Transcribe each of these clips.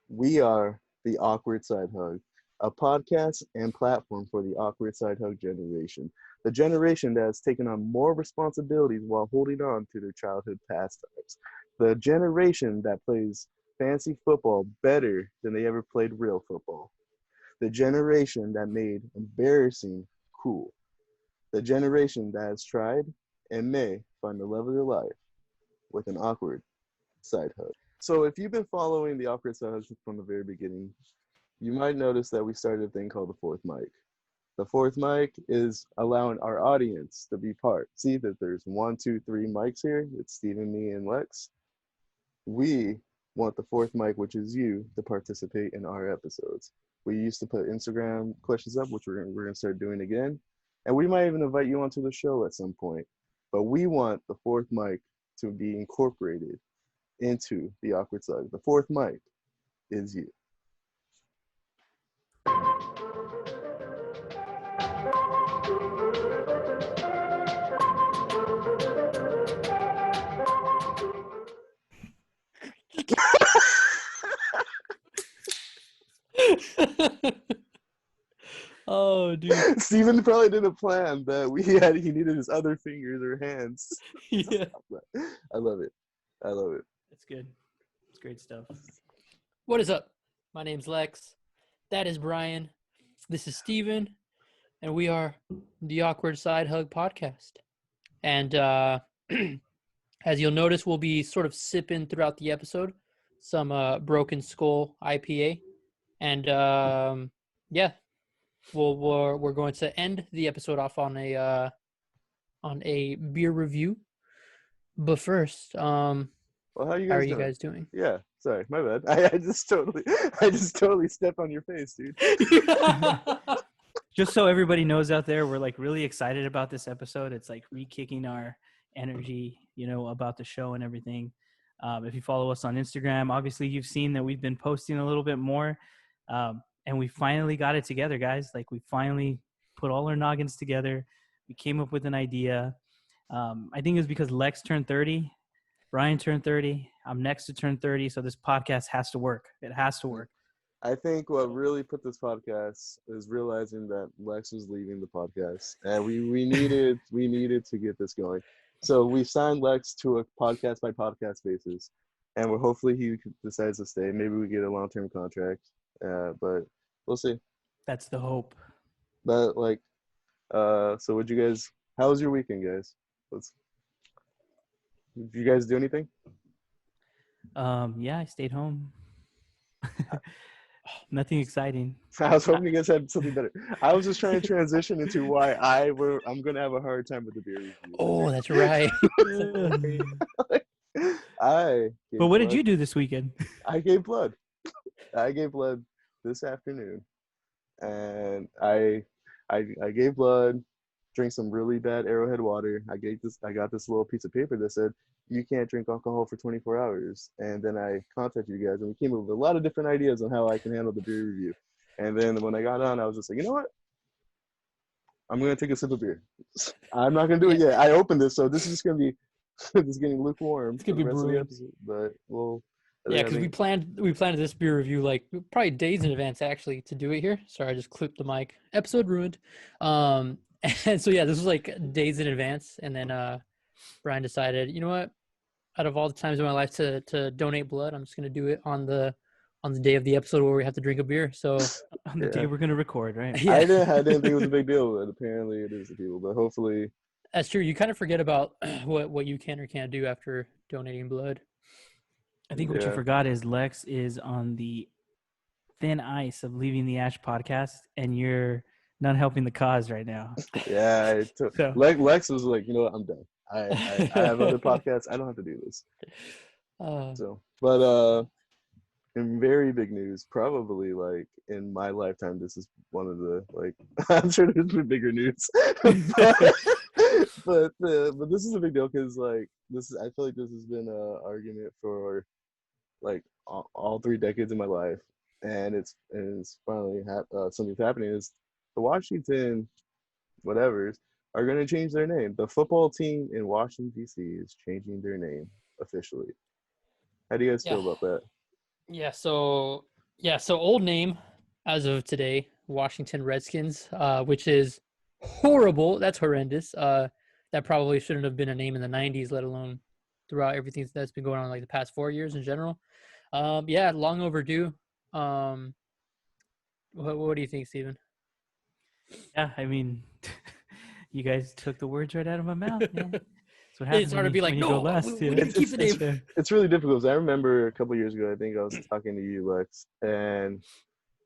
We are the Awkward Side Hug, a podcast and platform for the Awkward Side Hug generation. The generation that has taken on more responsibilities while holding on to their childhood pastimes. The generation that plays fancy football better than they ever played real football. The generation that made embarrassing cool. The generation that has tried and may find the love of their life with an awkward side hug. So if you've been following the awkward side hug from the very beginning, you might notice that we started a thing called the fourth mic. The fourth mic is allowing our audience to be part. See that there's one, two, three mics here. It's Stephen, me, and Lex. We want the fourth mic, which is you, to participate in our episodes. We used to put Instagram questions up, which we're gonna start doing again, and we might even invite you onto the show at some point. But we want the fourth mic to be incorporated into the awkward side. The fourth mic is you. Oh, dude. Steven probably didn't plan that he needed his other fingers or hands. Yeah. I love it. I love it. That's good. It's great stuff. What is up? My name's Lex. That is Brian. This is Steven. And we are the Awkward Side Hug podcast. And as you'll notice, we'll be sort of sipping throughout the episode some Broken Skull IPA. And yeah, we're going to end the episode off on a beer review. But first, well, how are you guys doing? Yeah, sorry, my bad. I just totally stepped on your face, dude. Just so everybody knows out there, we're like really excited about this episode. It's like re-kicking our energy, about the show and everything. If you follow us on Instagram, obviously you've seen that we've been posting a little bit more. And we finally got it together, guys. Like we finally put all our noggins together. We came up with an idea. I think it was because Lex turned 30. Brian turned 30. I'm next to turn 30. So this podcast has to work. It has to work. I think what really put this podcast is realizing that Lex was leaving the podcast, and we needed to get this going. So we signed Lex to a podcast by podcast basis, and hopefully he decides to stay. Maybe we get a long-term contract, but we'll see. That's the hope. But so how was your weekend, guys? Did you guys do anything? Yeah, I stayed home. Nothing exciting. I was hoping you guys had something better. I was just trying to transition into why I'm gonna have a hard time with the beer review. Oh, that's right. But what did you do this weekend? I gave blood. I gave blood this afternoon, and I gave blood. Drank some really bad Arrowhead water. I got this little piece of paper that said you can't drink alcohol for 24 hours. And then I contacted you guys, and we came up with a lot of different ideas on how I can handle the beer review. And then when I got on, I was just like, you know what? I'm gonna take a sip of beer. I'm not gonna do it yet. I opened this, so this is gonna be it's getting lukewarm. It's gonna be brewed. But we'll. Yeah, because we planned this beer review like probably days in advance actually to do it here. Sorry, I just clipped the mic. Episode ruined. And so, yeah, this was like days in advance. And then Brian decided, you know what? Out of all the times in my life to donate blood, I'm just going to do it on the day of the episode where we have to drink a beer. So on the day we're going to record, right? Yeah. I didn't think it was a big deal, but apparently it is to people. But hopefully. That's true. You kind of forget about what you can or can't do after donating blood. I think what you forgot is Lex is on the thin ice of leaving the Ash podcast, and you're not helping the cause right now. Yeah, Lex was like, you know what, I'm done. I have other podcasts. I don't have to do this. But in very big news, probably like in my lifetime, this is one of the I'm sure there's been bigger news, but this is a big deal because I feel like this has been an argument for like all 3 decades of my life, and it's finally something's happening. Is the Washington whatevers are going to change their name. The football team in Washington, D.C. is changing their name officially. How do you guys feel about that? Yeah, so Yeah, so old name as of today, Washington Redskins, which is horrible. That's horrendous. That probably shouldn't have been a name in the 90s, let alone throughout everything that's been going on like the past 4 years in general. Yeah, long overdue. Um, what do you think, Steven? Yeah, I mean, you guys took the words right out of my mouth. Yeah. That's what It's happens hard to be like, when you go no, last. we You need know? to keep the name. It's really difficult. 'Cause I remember a couple years ago, I think I was talking to you, Lex, and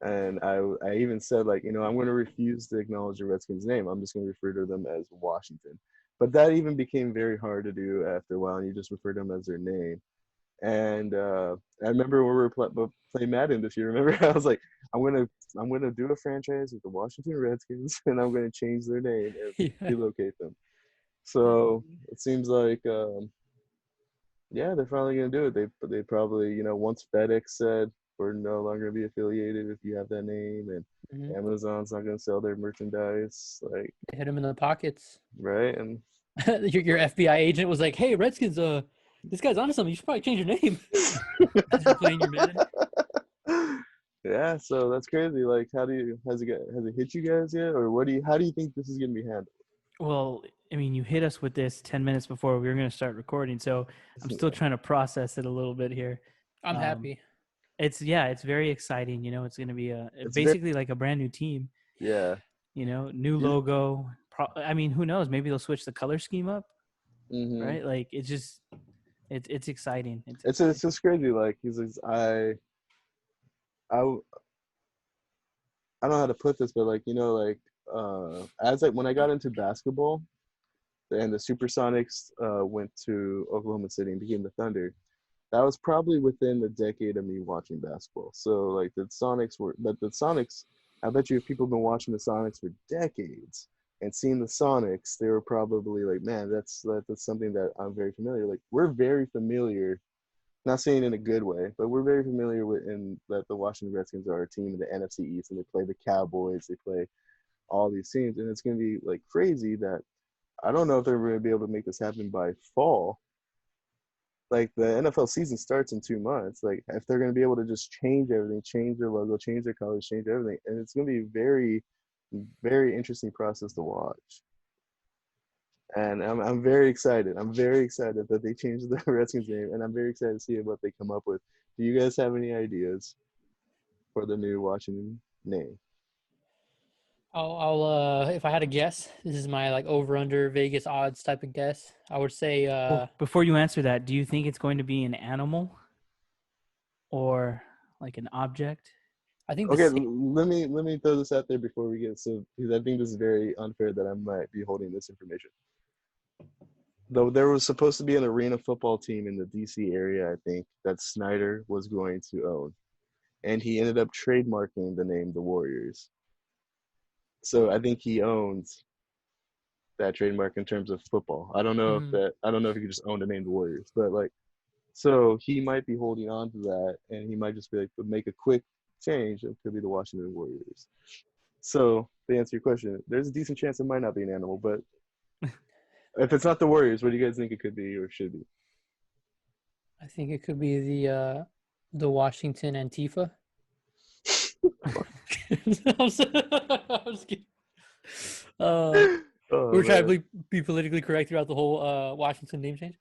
I even said, like, I'm going to refuse to acknowledge the Redskins name. I'm just going to refer to them as Washington. But that even became very hard to do after a while, and you just refer to them as their name. And I remember when we were playing Madden this year. Remember, I was like, I'm gonna do a franchise with the Washington Redskins, and I'm gonna change their name and Yeah. relocate them. So it seems like, yeah, they're finally gonna do it. They probably, once FedEx said we're no longer gonna be affiliated if you have that name, and Mhm. Amazon's not gonna sell their merchandise, like, They hit him in the pockets. right? And Your FBI agent was like, "Hey, Redskins, this guy's onto something. You should probably change your name." As you're playing your Madden. yeah, so that's crazy. Like, has it hit you guys yet, or how do you think this is gonna be handled? Well, I mean, you hit us with this 10 minutes before we were going to start recording, so I'm still trying to process it a little bit here. I'm Um, happy. it's very exciting. It's going to be It's very, basically like a brand new team. yeah. New logo. I mean, who knows? Maybe they'll switch the color scheme up, Mm-hmm. right? Like it's exciting. It's just crazy. Like, I I don't know how to put this, but, like, like, as like when I got into basketball and the Supersonics went to Oklahoma City and became the Thunder, that was probably within a decade of me watching basketball. So, like, the Sonics, I bet you if people have been watching the Sonics for decades and seeing the Sonics, they were probably like, man, that's something that I'm very familiar. Like, we're very familiar, not saying in a good way, but we're very familiar with in that the Washington Redskins are a team in the NFC East, and they play the Cowboys, they play all these teams, and it's gonna be like crazy that I don't know if they're gonna be able to make this happen by fall. Like, the NFL season starts in 2 months. Like, if they're gonna be able to just change everything, change their logo, change their colors, change everything, and it's gonna be a very, very interesting process to watch. And I'm very excited. I'm very excited that they changed the Redskins name, and I'm very excited to see what they come up with. Do you guys have any ideas for the new Washington name? I'll if I had a guess, this is my like over under Vegas odds type of guess. I would say Well, before you answer that, do you think it's going to be an animal or like an object? I think the Okay, same. let me throw this out there before we get, so, because I think this is very unfair that I might be holding this information. Though there was supposed to be an arena football team in the DC area, I think, that Snyder was going to own, and he ended up trademarking the name the Warriors. So I think he owns that trademark in terms of football. I don't know if he could just own the name the Warriors, but, like, so he might be holding on to that, and he might just be like, make a quick change. It could be the Washington Warriors. So to answer your question, there's a decent chance it might not be an animal, but if it's not the Warriors, what do you guys think it could be or should be? I think it could be the Washington Antifa. I'm just kidding. We're trying to be politically correct throughout the whole Washington name change.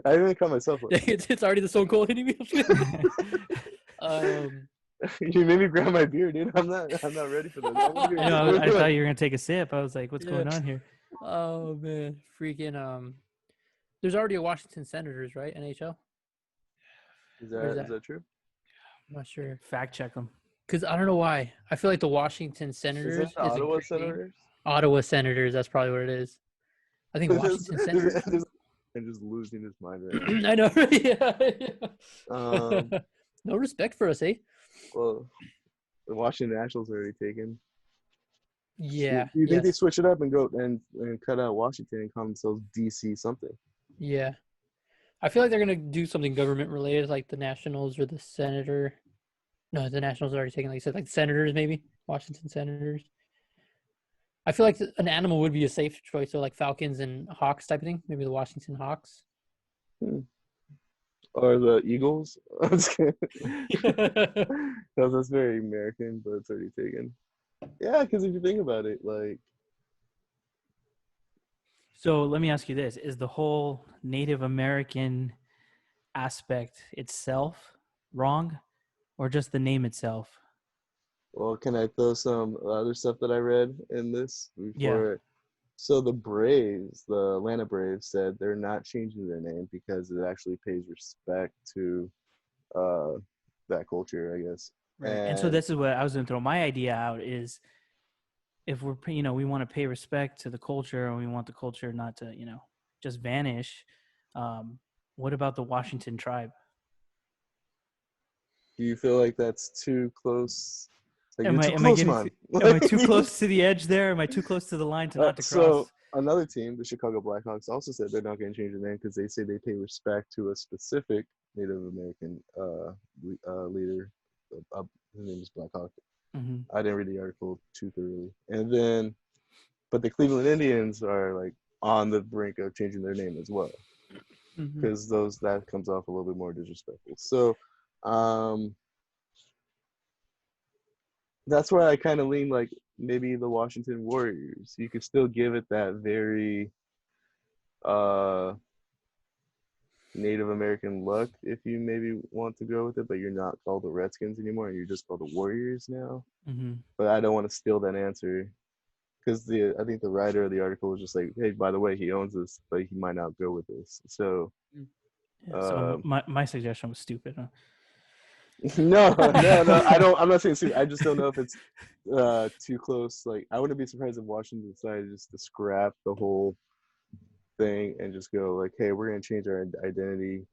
I didn't call myself one. It's already the Stone Cold hitting me. You made me grab my beer, dude. I'm not ready for this. I thought you were gonna take a sip. I was like, what's going on here? Oh man, freaking there's already a Washington Senators, right? NHL. Is that true? I'm not sure. Fact check them. Because I don't know why. I feel like the Washington Senators is the Ottawa Senators? Ottawa Senators. That's probably what it is. I think Washington Senators. And just losing his mind right now. I know. Yeah. No respect for us, eh? Well, the Washington Nationals are already taken. Yeah. Do you think they switch it up and go and cut out Washington and call themselves DC something? Yeah. I feel like they're gonna do something government related, like the Nationals or the Senator. No, the Nationals are already taken, like you said, like the Senators, maybe Washington Senators. I feel like an animal would be a safe choice, so like Falcons and Hawks type of thing. Maybe the Washington Hawks. Or the Eagles. I'm just kidding. No, that's very American, but it's already taken. Yeah, because if you think about it, like, So let me ask you this: is the whole Native American aspect itself wrong, or just the name itself? well, can I throw some other stuff that I read in this Yeah. before? So the Braves, the Atlanta Braves, said they're not changing their name because it actually pays respect to uh, that culture, I guess. Right. And so And this is what I was going to throw my idea out is if we're, we want to pay respect to the culture and we want the culture not to, just vanish. What about the Washington tribe? do you feel like that's too close? Like, Am you're I too am I close, getting man. am I too close to the edge there? Am I too close to the line to not to So cross? another team, the Chicago Blackhawks, also said they're not going to change their name because they say they pay respect to a specific Native American leader. His name is Blackhawk. Mm-hmm. I didn't read the article too thoroughly. And then, but the Cleveland Indians are like on the brink of changing their name as well because that comes off a little bit more disrespectful. So, that's why I kind of lean like maybe the Washington Warriors. You could still give it that very Native American look if you maybe want to go with it, but you're not called the Redskins anymore, and you're just called the Warriors now. Mm-hmm. But I don't want to steal that answer because I think the writer of the article was just like, hey, by the way, he owns this, but he might not go with this. So, So my suggestion was stupid. Huh? no, I don't. I'm not saying stupid. I just don't know if it's too close. Like, I wouldn't be surprised if Washington decided just to scrap the whole thing and just go like, hey, we're gonna change our identity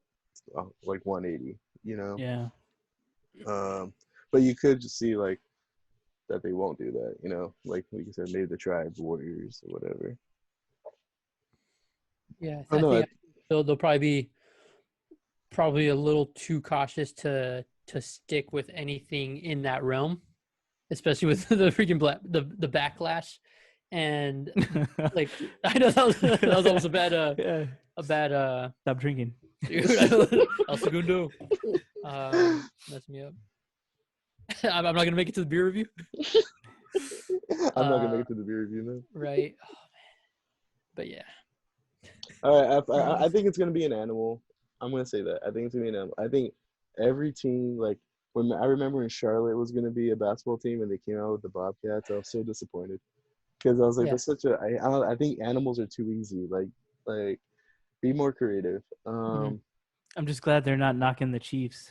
like 180, Yeah. But you could just see like that they won't do that, like you said, maybe the tribe warriors or whatever. Yeah, I think they'll probably be a little too cautious to stick with anything in that realm, especially with the freaking the backlash. And like, I know that was almost a bad Stop drinking. El Segundo. Messed me up. I'm not gonna make it to the beer review. I'm not gonna make it to the beer review now. Right. Oh, man. But yeah. All right. I think it's gonna be an animal. I'm gonna say that. I think it's gonna be an animal. I think every team, like I remember when Charlotte was gonna be a basketball team and they came out with the Bobcats, I was so disappointed because I was like, that's such a. I think animals are too easy. Like, be more creative. I'm just glad they're not knocking the Chiefs.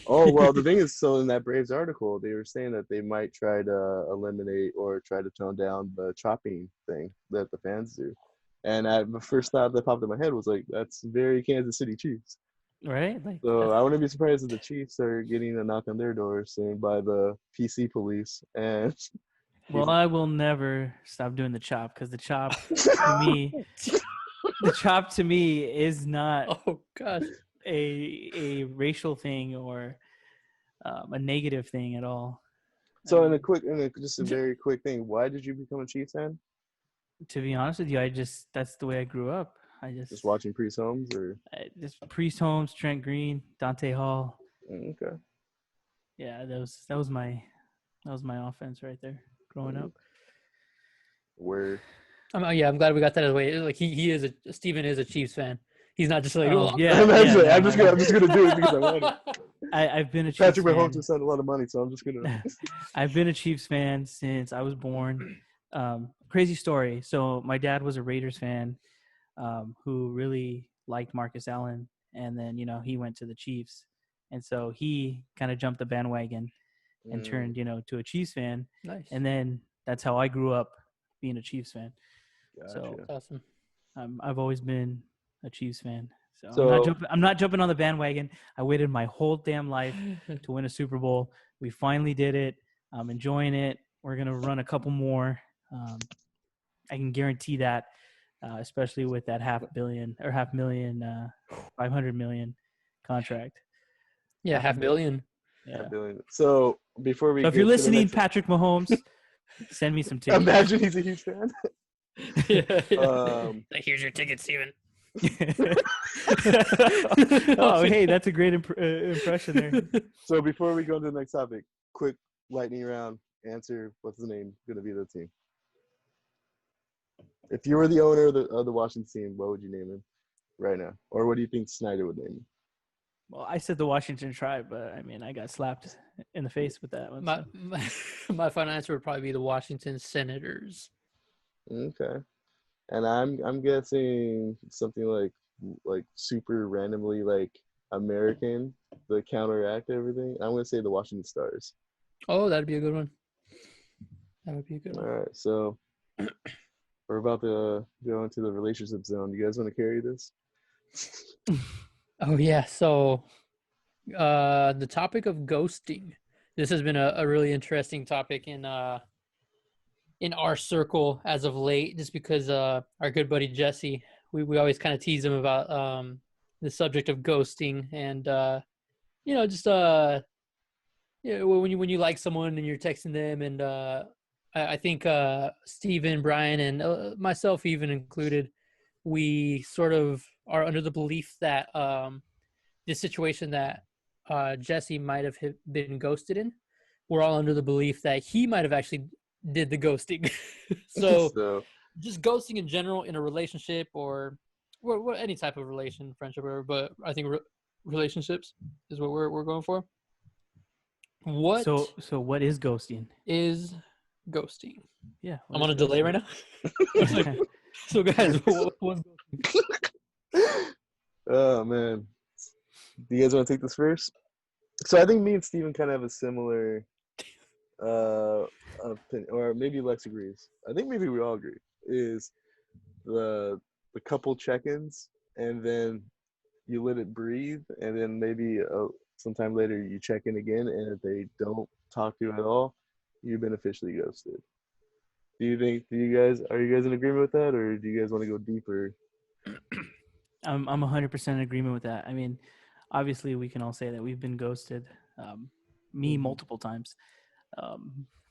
Oh, well, the thing is, so in that Braves article, they were saying that they might try to eliminate or try to tone down the chopping thing that the fans do. And the first thought that popped in my head was like, that's very Kansas City Chiefs. Right? Like, so I wouldn't be surprised if the Chiefs are getting a knock on their door soon by the PC police. And well, I will never stop doing the chop because the chop to me, is not a racial thing or a negative thing at all. So just a very quick thing, why did you become a Chiefs fan? To be honest with you, that's the way I grew up. I just watching Priest Holmes or just Priest Holmes, Trent Green, Dante Hall. Okay. Yeah, that was my offense right there growing up. Where? I'm glad we got that out of the way. Like Steven is a Chiefs fan. He's not just like, I'm just gonna do it because I want it. I've been a Chiefs Patrick fan. Mahomes has spent a lot of money, so I'm just gonna. I've been a Chiefs fan since I was born. Crazy story. So my dad was a Raiders fan, who really liked Marcus Allen, and then he went to the Chiefs, and so he kind of jumped the bandwagon and turned to a Chiefs fan. Nice. And then that's how I grew up being a Chiefs fan. Gotcha. So awesome. I've always been a Chiefs fan. So I'm not jumping on the bandwagon. I waited my whole damn life to win a Super Bowl. We finally did it. I'm enjoying it. We're gonna run a couple more. I can guarantee that, especially with that $500 million contract. Yeah, $500 million. Yeah. $500 million. So before we, if you're listening, Patrick Mahomes, send me some tickets. Imagine he's a huge fan. Here's your ticket, Steven. Oh, hey, that's a great impression there. So before we go to the next topic, quick lightning round. Answer, what's the name going to be of the team? If you were the owner of the Washington team, what would you name him right now? Or what do you think Snyder would name him? Well, I said the Washington Tribe, but I mean, I got slapped in the face with that one. My final answer would probably be the Washington Senators. Okay. And I'm guessing something like super randomly like American to counteract everything. I'm gonna say the Washington Stars. Oh, that'd be a good one. That would be a good All one. right, so we're about to go into the relationship zone. You guys want to carry this? Oh yeah. So, the topic of ghosting. This has been a really interesting topic in our circle as of late, just because our good buddy Jesse, we always kind of tease him about the subject of ghosting, and just when you like someone and you're texting them, and I think Steven, Brian, and myself even included, we sort of are under the belief that this situation that Jesse might have been ghosted in, we're all under the belief that he might have actually did the ghosting. So just ghosting in general in a relationship or any type of relation, friendship, whatever. But I think relationships is what we're going for. What? So what is ghosting? Is ghosting? Yeah, I'm on a delay right now. So guys, what's ghosting? Oh man, do you guys want to take this first? So I think me and Steven kind of have a similar opinion, or maybe Lex agrees. I think maybe we all agree is the couple check-ins, and then you let it breathe, and then maybe sometime later you check in again, and if they don't talk to you at all, you've been officially ghosted. Are you guys in agreement with that, or do you guys want to go deeper? I'm 100% in agreement with that. I mean, obviously we can all say that we've been ghosted. Me multiple times.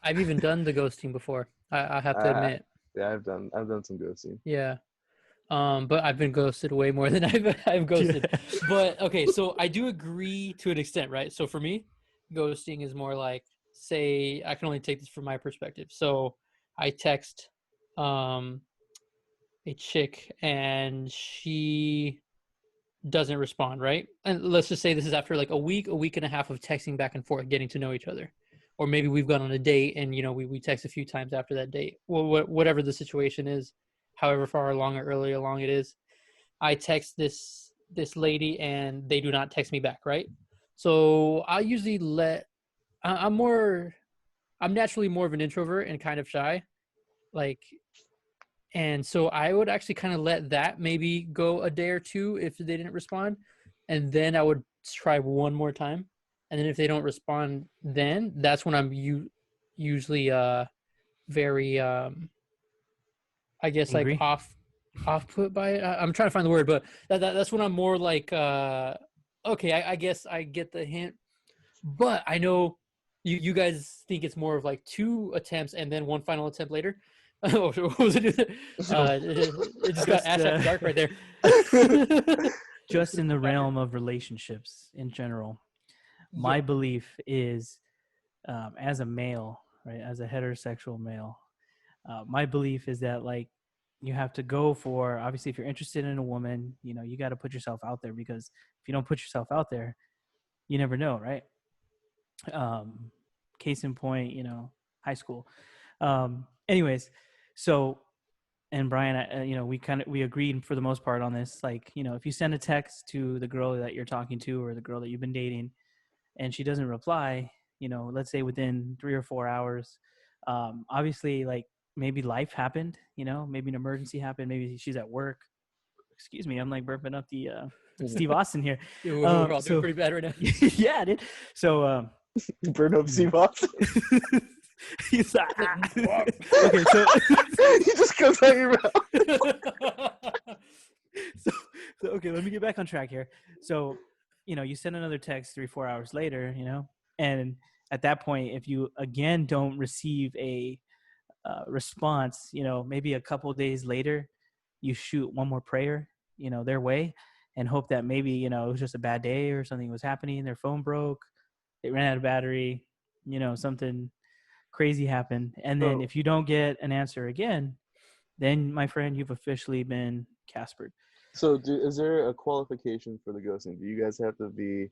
I've even done the ghosting before. I have to admit. Yeah, I've done some ghosting. Yeah. But I've been ghosted way more than I've ghosted. Yeah. But okay, so I do agree to an extent, right? So for me, ghosting is more like, say, I can only take this from my perspective. So I text a chick and she doesn't respond, right? And let's just say this is after like a week and a half of texting back and forth, getting to know each other. Or maybe we've gone on a date and, we text a few times after that date. Well, whatever the situation is, however far along or early along it is, I text this lady and they do not text me back, right? So I usually I'm naturally more of an introvert and kind of shy. And so I would actually kind of let that maybe go a day or two if they didn't respond. And then I would try one more time. And then if they don't respond, then that's when I'm usually very, I guess, Angry? like off put by it. I'm trying to find the word, but that's when I'm more like, okay, I guess I get the hint. But I know you guys think it's more of like 2 attempts and then one final attempt later. Oh, what was it? It just got ass after dark right there. Just in the realm of relationships in general, my belief is, as a male, right, as a heterosexual male, my belief is that, like, you have to go for, obviously, if you're interested in a woman, you got to put yourself out there, because if you don't put yourself out there, you never know, right? Case in point, high school. Anyways, so, and Brian, we agreed for the most part on this. Like, if you send a text to the girl that you're talking to or the girl that you've been dating, and she doesn't reply, let's say within 3 or 4 hours, obviously, like, maybe life happened, maybe an emergency happened, maybe she's at work. Excuse me, I'm like burping up the Steve Austin here. We're all doing pretty bad right now. Yeah, dude. So burn up Steve Austin. He's like, okay, so he just comes out your mouth. so okay, let me get back on track here. So, you send another text 3-4 hours later, and at that point, if you again don't receive a response, maybe a couple of days later, you shoot one more prayer, their way, and hope that maybe, it was just a bad day or something was happening. Their phone broke, they ran out of battery, something crazy happened. And then So- if you don't get an answer again, then my friend, you've officially been Caspered. So, is there a qualification for the ghosting? Do you guys have to be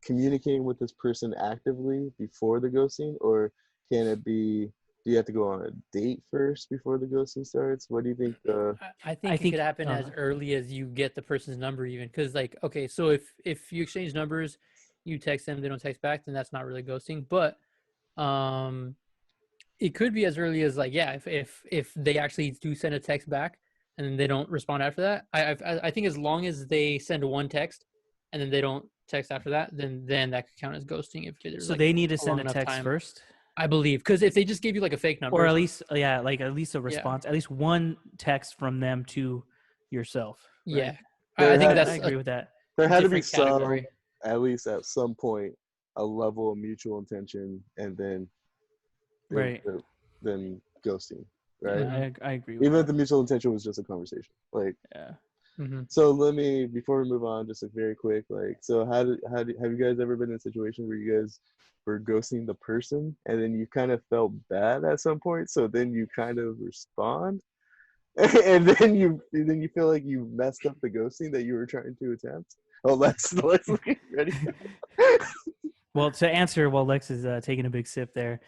communicating with this person actively before the ghosting, or can it be? Do you have to go on a date first before the ghosting starts? What do you think? I I think it could think happen as early as you get the person's number, even because, like, okay, so if you exchange numbers, you text them, they don't text back, then that's not really ghosting. But it could be as early as, like, yeah, if they actually do send a text back and then they don't respond after that. I think as long as they send one text and then they don't text after that, then that could count as ghosting if there's so like they need to a send long a enough text time. first, I believe, because if they just gave you like a fake number, or at something- least at least a response, at least one text from them to yourself. Right? yeah, There I think had- I that's agree a with that. there had to be different category. at least at some point, a level of mutual intention, and then Right. then ghosting, Yeah, right? I agree with Even if that. the mutual intention was just a conversation, like. Yeah. Mm-hmm. So before we move on, just a very quick, like, so have you guys ever been in a situation where you guys were ghosting the person and then you kind of felt bad at some point, so then you kind of respond, and then you feel like you messed up the ghosting that you were trying to attempt? Oh, let's ready. Well, to answer while Lex is taking a big sip there,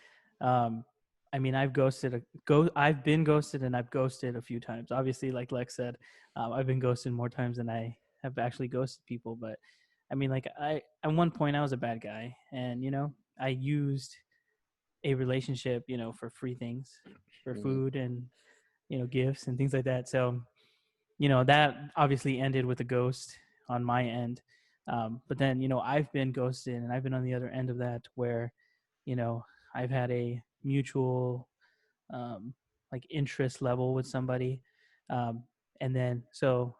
I mean, I've been ghosted, and I've ghosted a few times. Obviously, like Lex said, I've been ghosted more times than I have actually ghosted people. But I mean, like, at one point I was a bad guy, and I used a relationship, for free things, for food and gifts and things like that. So that obviously ended with a ghost on my end. But then I've been ghosted, and I've been on the other end of that, where I've had a mutual like interest level with somebody, and then so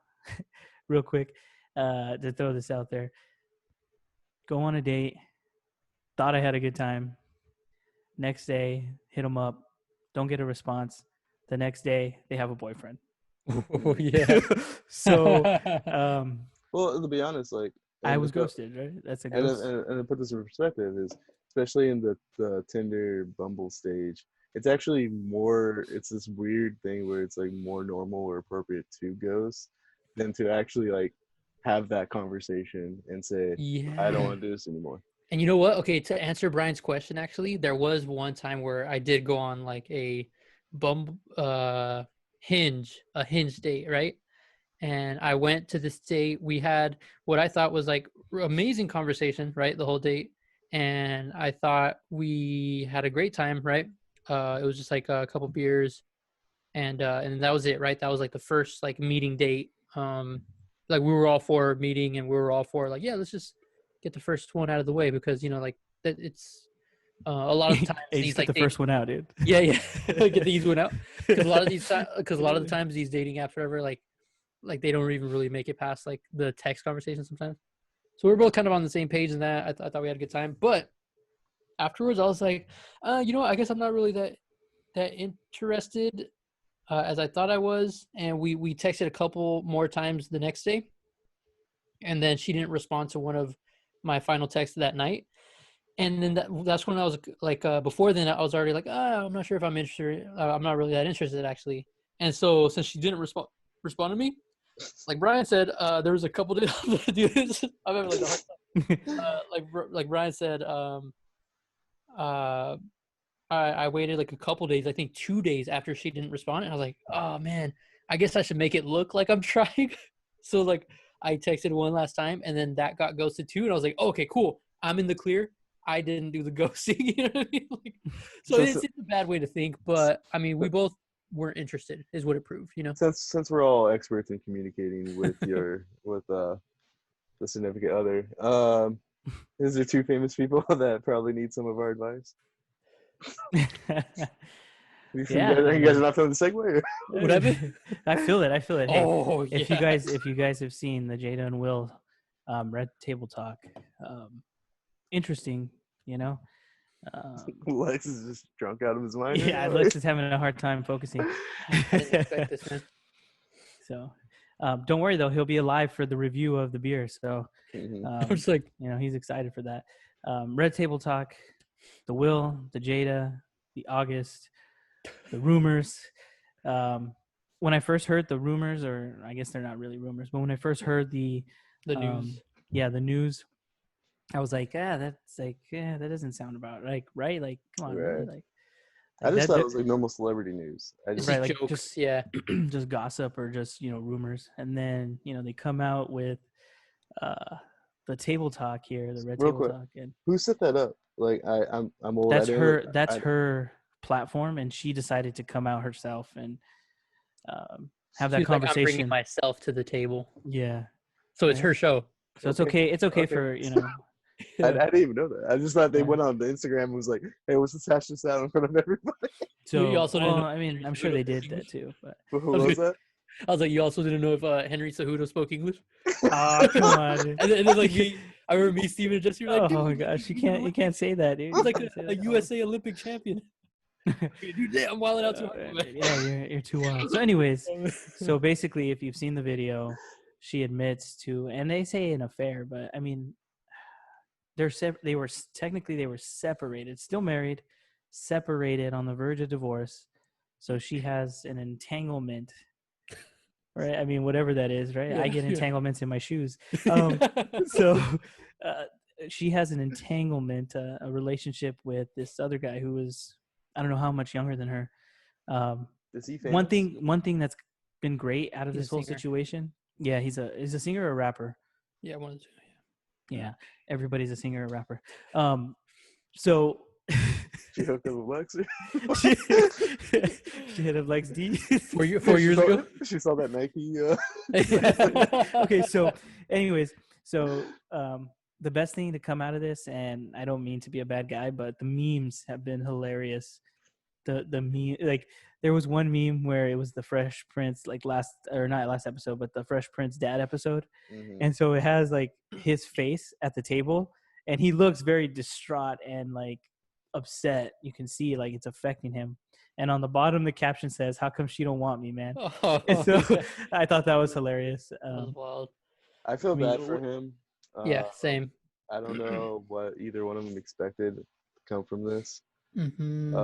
real quick, to throw this out there, go on a date, thought I had a good time, next day hit them up, don't get a response, the next day they have a boyfriend. Oh yeah. So Well, to be honest, like, I and was to put- ghosted, right? That's a and ghost. to put this in perspective is, especially in the Tinder Bumble stage, it's actually more. It's this weird thing where it's like more normal or appropriate to ghost than to actually like have that conversation and say, I don't Yeah. want to do this anymore. And you know what? Okay, to answer Brian's question, actually, there was one time where I did go on like a hinge date, right? And I went to this date. We had what I thought was like amazing conversation, right? The whole date. And I thought we had a great time, right? It was just like a couple beers, and that was it, right? That was like the first like meeting date. Like we were all for meeting, and we were all for like, yeah, let's just get the first one out of the way, because like that it's a lot of the times Hey, these just get like the first one out, dude. yeah get these one out, because a lot of the times these dating apps whatever like they don't even really make it past like the text conversation sometimes. So we're both kind of on the same page in that. I thought we had a good time, but afterwards I was like, I guess I'm not really that interested as I thought I was. And we texted a couple more times the next day, and then she didn't respond to one of my final texts that night. And then that's when I was like, before then I was already like, I'm not sure if I'm interested. I'm not really that interested, actually. And so since she didn't respond to me, like Brian said, there was a couple days do this. I remember like the whole time. Like Brian said, I waited like a couple days, I think 2 days after she didn't respond, and I was like, oh man, I guess I should make it look like I'm trying. So like I texted one last time, and then that got ghosted too, and I was like, okay, cool, I'm in the clear. I didn't do the ghosting. You know what I mean? Like, so it's a bad way to think, but I mean, we both weren't interested, is what it proved. Since we're all experts in communicating with the significant other, is there two famous people that probably need some of our advice? You guys are not feeling the segue? Or? Whatever. I feel it. Hey, Oh, if you guys have seen the Jada and Will Red Table Talk, interesting, Lex is just drunk out of his mind. Yeah, right now. Lex is having a hard time focusing. I didn't expect this, man. So, Don't worry though, he'll be alive for the review of the beer. So, Mhm. I was like, he's excited for that. Red Table Talk, the Will, the Jada, the August, the rumors. When I first heard the rumors, or I guess they're not really rumors, but when I first heard the news. the news, I was like, that doesn't sound about right. Like, come on, really, Right. like I just that, thought it was like normal celebrity news. I It's just right, just like jokes. just Yeah. just gossip or just rumors, and then they come out with uh the table talk here, the Red real Table quick. Talk, and Who set that up? Like I'm old. I that's didn't. her that's I, her platform, and she decided to come out herself and have She that was like, I'm bringing conversation. myself to the table. Yeah, So it's her show. so it's okay. It's okay Okay. for I didn't even know that. I just thought they Yeah. went on the Instagram and was like, "Hey, what's this hash this out in front of everybody?" So You also didn't know I mean, Henry I'm sure Cejudo they spoke did that English? too, but Who was that? I was like, you also didn't know if Henry Cejudo spoke English? oh come on, dude. And then like me, I remember me, Steven, and Jesse were like, Oh dude, my like, gosh, he's you can't say that, dude. He's You like can't say a that. USA Olympic champion. Dude, yeah, I'm wilding out too hard. Man. Yeah, you're too wild. So, anyways, so basically, if you've seen the video, she admits to, and they say an affair, but I mean, technically they were separated, still married, separated on the verge of divorce. So she has an entanglement, right? I mean, whatever that is, right? I get entanglements in my shoes. So uh, she has an entanglement, a relationship with this other guy who is, I don't know how much younger than her. Is he One famous? thing that's been great out of He's a this whole singer. situation. Yeah, he's a singer or a rapper. Yeah, one of the two. Yeah, everybody's a singer or rapper. So She hooked up with Lexi. she hit up Lex D. 4 years ago. She saw that Nike. Okay, so anyways, so the best thing to come out of this, and I don't mean to be a bad guy, but the memes have been hilarious. The meme, like there was one meme where it was the Fresh Prince, like not last episode, but the Fresh Prince dad episode. Mhm. And so it has like his face at the table, and he looks very distraught and like upset. You can see like it's affecting him. And on the bottom, the caption says, "How come she don't want me, man?" And so Yeah. I thought that was hilarious. That was wild. I feel I mean, bad for him. Yeah, same. I don't know what either one of them expected to come from this. Mm-hmm.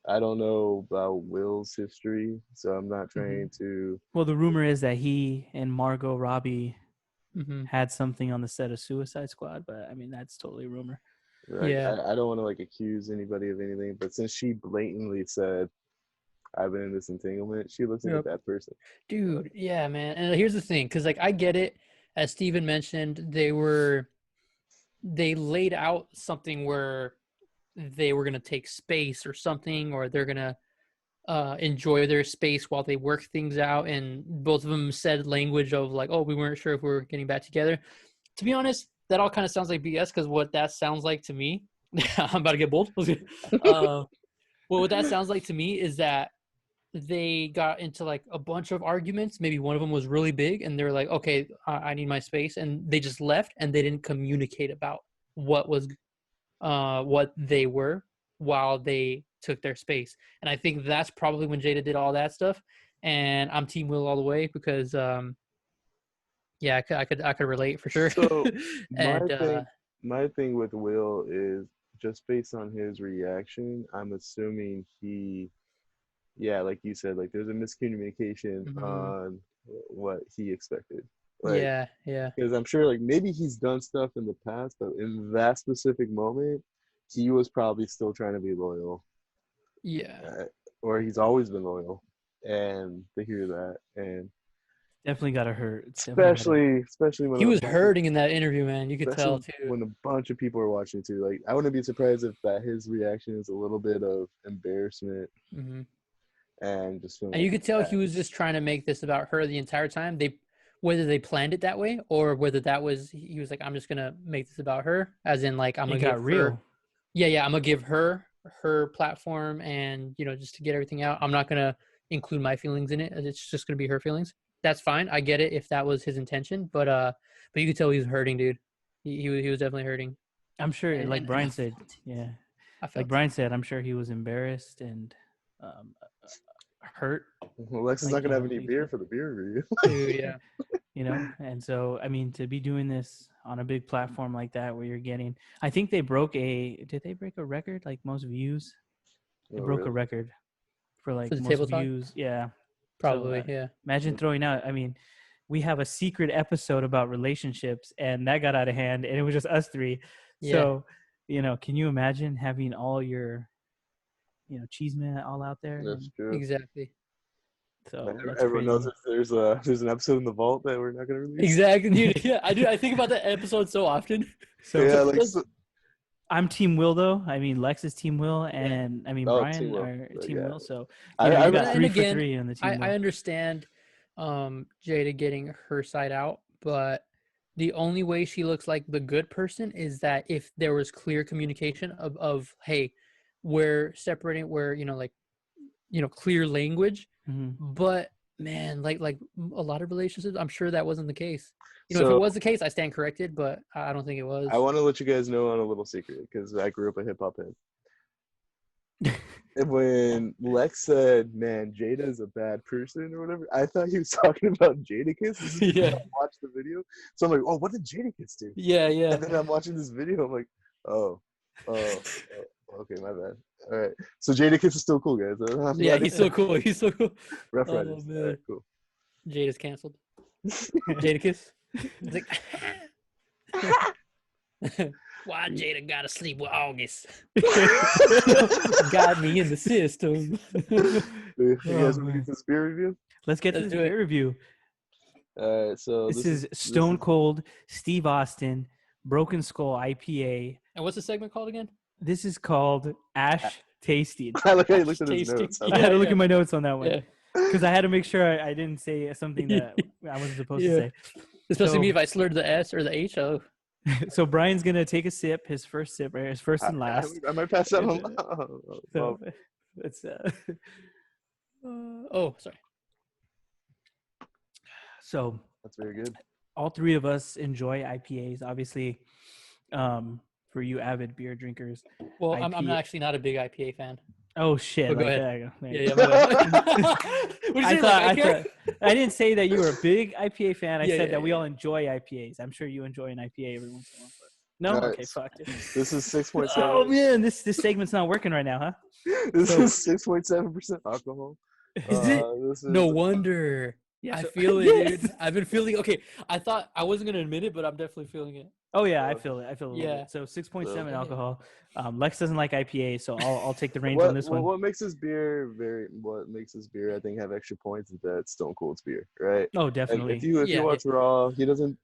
I don't know about Will's history, so I'm not trying to. Well, the rumor is that he and Margot Robbie Mm-hmm. had something on the set of Suicide Squad, but I mean that's totally rumor. Like, Yeah. I don't want to like accuse anybody of anything, but since she blatantly said I've been in this entanglement, she looks like a bad person. Dude, yeah, man. And here's the thing, because like I get it, as Steven mentioned, they laid out something where they were gonna take space or something, or they're gonna enjoy their space while they work things out. And both of them said language of like, oh, we weren't sure if we were getting back together. To be honest, that all kind of sounds like BS, because what that sounds like to me, I'm about to get bold. Well, what that sounds like to me is that they got into like a bunch of arguments. Maybe one of them was really big, and they're like, okay, I need my space. And they just left, and they didn't communicate about what they were while they took their space. And I think that's probably when Jada did all that stuff. And I'm Team Will all the way, because yeah, I could relate for sure. So And my thing with Will is just based on his reaction. I'm assuming like you said, like there's a miscommunication on what he expected. Like, yeah. Because I'm sure like maybe he's done stuff in the past, but in that specific moment, he was probably still trying to be loyal. Yeah. Or he's always been loyal. And to hear that, and Definitely got to hurt. especially when He was hurting in that interview, man. You could tell too. when a bunch of people are watching too. Like I wouldn't be surprised if that his reaction is a little bit of embarrassment and just feeling. And you could tell he was just trying to make this about her the entire time. Whether they planned it that way or whether that was he was like, I'm just gonna make this about her, as in like I'm gonna got real. Her, yeah, I'm gonna give her platform, and just to get everything out. I'm not gonna include my feelings in it. It's just gonna be her feelings. That's fine. I get it if that was his intention, but you could tell he was hurting, dude. He was definitely hurting. I'm sure, like Brian said, yeah. Like Brian said, I'm sure he was embarrassed and hurt. Well, Lex is Like, not gonna you have know, any beer for the beer review. Dude, yeah. You know, and so I mean, to be doing this on a big platform like that, where you're getting, I think they did they break a record, like most views? They Oh, broke a really? record for like For the most table talk? views. Yeah. Probably, So yeah. imagine throwing out. I mean, we have a secret episode about relationships, and that got out of hand, and it was just us three. Yeah. So, you know, can you imagine having all your, you know, cheesemen all out there? That's true. Exactly. So that's Everyone knows crazy. if there's an episode in the vault that we're not gonna release. Exactly, dude. Yeah, I do. I think about that episode so often. So Yeah, like I'm Team Will though. I mean, Lex is Team Will, and I mean Oh, Brian Team Will. are Team Yeah. Will. So I- you know, I- you got and 3 again, for 3 on the Team I Will. understand Jada getting her side out, but the only way she looks like the good person is that if there was clear communication of hey, we're separating, where like clear language. Mm-hmm. But man, like a lot of relationships, I'm sure that wasn't the case. If it So- was the case, I stand corrected, but I don't think it was. I want to let you guys know on a little secret because I grew up a hip hop head. And when Lex said, "Man, Jada is a bad person" or whatever, I thought he was talking about Jadakiss. Yeah. I watched the video, so I'm like, "Oh, what did Jadakiss do?" Yeah. And then I'm watching this video, I'm like, "Oh, okay, my bad." All right, so Jadakiss is still cool, guys. Yeah, he's so cool. He's so cool. Rough Oh, Riders. man. All right, cool. Jada's canceled. Jada kiss. It's like, why Jada gotta sleep with August? Got me in the system. You guys Oh, want to man. get this beer review? Let's get to Let's this do it. beer review. All right, so This is Stone Cold Steve Austin Broken Skull IPA. And what's the segment called again? This is called Ash Tasting. I like how you looked at his Tasting. notes. I had to look at my notes on that one Yeah. because I had to make sure I didn't say something that I wasn't supposed to Yeah. say. Especially So- me if I slurred the S or the H. Oh, So Brian's gonna take a sip, his first sip, right? His first and last. I might pass out on. So it's sorry. so That's very good. all 3 of us enjoy IPAs. Obviously, for you avid beer drinkers. Well, I'm IPA. actually not a big IPA fan. Oh shit! Oh, go ahead. There you go. There you Yeah, go. yeah. My bad. What I you say? thought, Like, I care? I didn't say that you were a big IPA fan. I Yeah, said yeah, that we yeah. all enjoy IPAs. I'm sure you enjoy an IPA every once in a while. But no, All right. okay, fuck. It. This is 6.7. Oh man, this segment's not working right now, huh? This So- is 6.7% alcohol. Is it? This is, No wonder. Yeah, I so- feel it, Yes. dude. I've been feeling okay. I thought I wasn't gonna admit it, but I'm definitely feeling it. Oh yeah, I feel it. I feel it. Yeah. Yeah. So 6.7 So- alcohol. Lex doesn't like IPA, so I'll take the reins on this one. What makes this beer I think have extra points is that it's Stone Cold's beer, right? Oh, Like, definitely. if you Yeah. watch Raw, he doesn't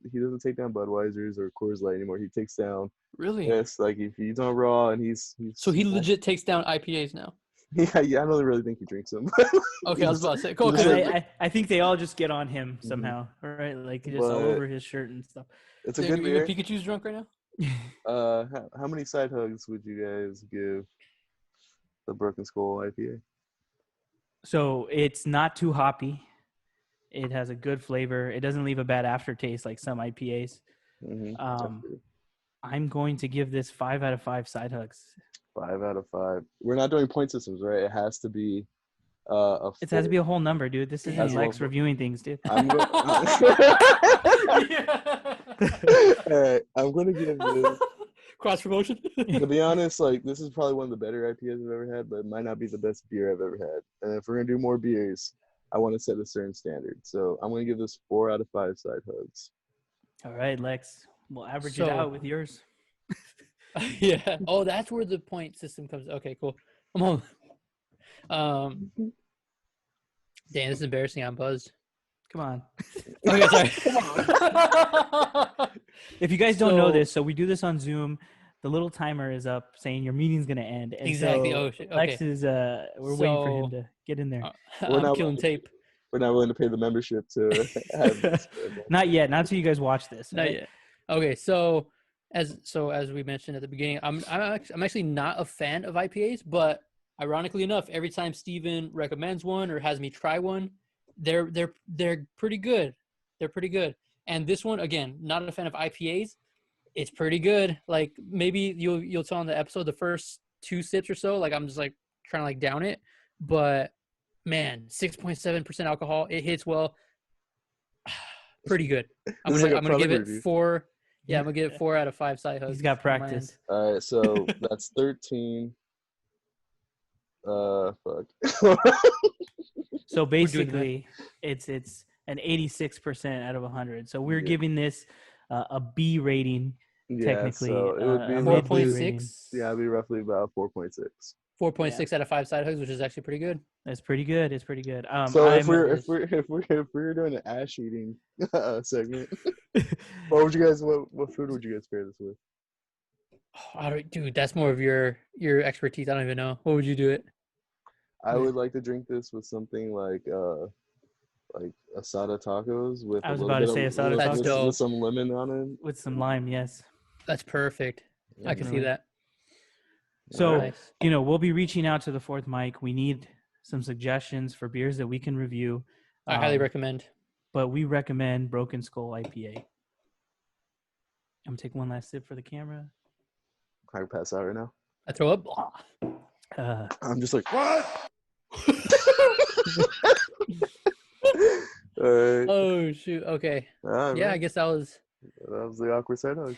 take down Budweisers or Coors Light anymore. He takes down Really? yes, like if he's on Raw and he's So he legit takes down IPAs now. yeah, I don't really think he drinks them. Okay, I was about to say. Cool. He's Because just- I think they all just get on him Mhm. somehow, right? Like just all But- over his shirt and stuff. It's a Dude, good even beer. Pikachu's drunk right now. How many side hugs would you guys give the Broken Skull IPA? So it's not too hoppy. It has a good flavor. It doesn't leave a bad aftertaste like some IPAs. Mm-hmm. I'm going to give this 5 out of 5 side hugs. 5 out of 5. We're not doing point systems, right? It has to be It has to be a whole number, dude. This As isn't well. Lex reviewing things, dude. I'm going. I'm going to give this. Cross promotion. To be honest, like this is probably one of the better IPAs I've ever had, but it might not be the best beer I've ever had. And if we're gonna do more beers, I want to set a certain standard. So I'm gonna give this 4 out of 5 side hugs. All right, Lex. We'll average So- it out with yours. Yeah. Oh, that's where the point system comes. Okay, cool. I'm on. Damn, this is embarrassing. I'm buzzed. Come on. Okay, sorry. If you guys don't know So- this, so we do this on Zoom. The little timer is up saying your meeting's gonna end. And Exactly. So Oh shit. Okay. Lex is we're waiting for him So- to get in there. We're I'm not killing tape. We're not willing to pay the membership to have this. Not yet. Not until you guys watch this. Not right? yet. Okay, so as we mentioned at the beginning, I'm actually not a fan of IPAs, but ironically enough, every time Steven recommends one or has me try one, they're pretty good. They're pretty good. And this one, again, not a fan of IPAs. It's pretty good. Like maybe you'll tell on the episode the first 2 sips or so, like I'm just like trying to like down it, but man, 6.7% alcohol. It hits well. Pretty good. I'm This is like a gonna give product it review. 4. Yeah, I'm gonna give it 4 out of 5 side hugs. He's got on my end. practice. All right, so that's 13. Fuck. So doing the math. basically, it's an 86% out of 100. So we're Yeah. giving this a B rating. Yeah, Technically, so it would be a roughly, mid-B rating. 4.6. yeah, it'd be roughly about 4.6. 4.6 out of 5 side hugs, which is actually pretty good. That's pretty good. It's pretty good. So if it we're doing an ash eating segment, what food would you guys pair this with? Dude, that's more of your expertise. I don't even know. What would you do it? I would like to drink this with something like asada tacos with I was a about little to bit say asada That's tacos dope. with some lemon on it. with some lime. Yes. That's perfect. I can see Definitely. that. So Nice. we'll be reaching out to the fourth mic. We need some suggestions for beers that we can review. I highly recommend. But we recommend Broken Skull IPA. I'm gonna take one last sip for the camera. I can pass out right now. I throw up. I'm just like, what? All right. Oh shoot. Okay. All right, Yeah, I man. guess that was That was the awkward side hug.